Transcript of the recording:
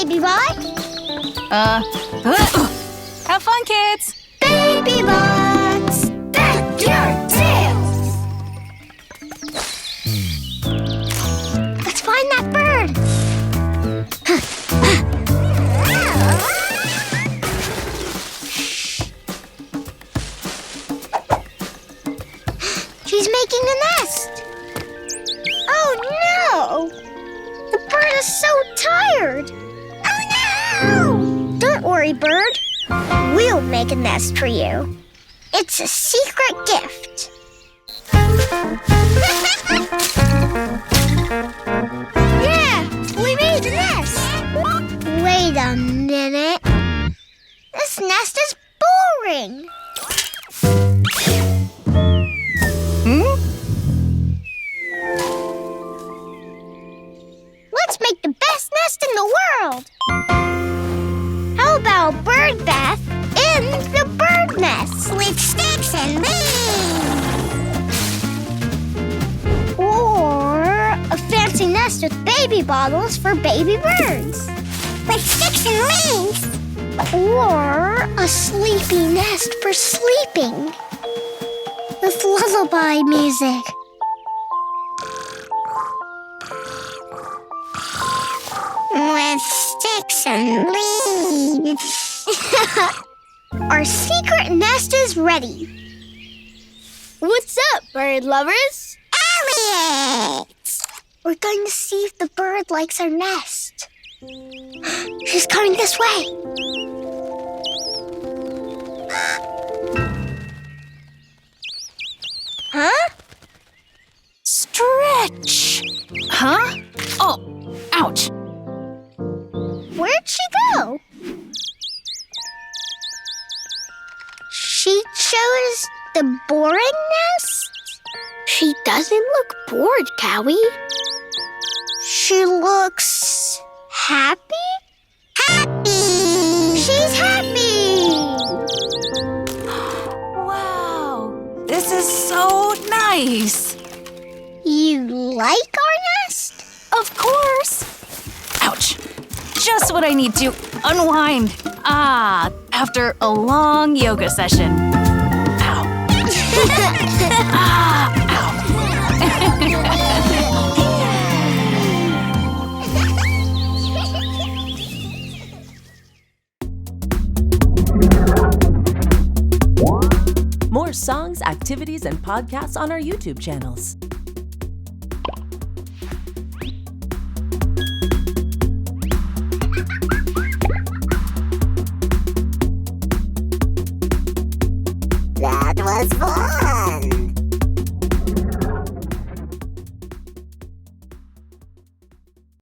Baby Bot. Have fun, kids! Baby Bots, deck your tails. Let's find that bird. She's making a nest. Oh no! The bird is so tired. Oh no! Don't worry, bird. We'll make a nest for you. It's a secret gift. Yeah, we made a nest. Wait a minute. This nest is boring. Let's make the best nest in the world. How about bird bath in the bird nest with sticks and leaves? Or a fancy nest with baby bottles for baby birds with sticks and leaves. Or a sleepy nest for sleeping with lullaby music. With sticks and leaves. Our secret nest is ready. What's up, bird lovers? Elliot! We're going to see if the bird likes our nest. She's coming this way. Huh? Stretch! Huh? Oh, ouch! Where'd she go? She chose the boring nest? She doesn't look bored, Cowie. She looks happy? Happy! She's happy! Wow! This is so nice! You like our nest? Of course! Ouch! Just what I need to unwind. After a long yoga session. Ow. Ow. More songs, activities, and podcasts on our YouTube channels. That was fun!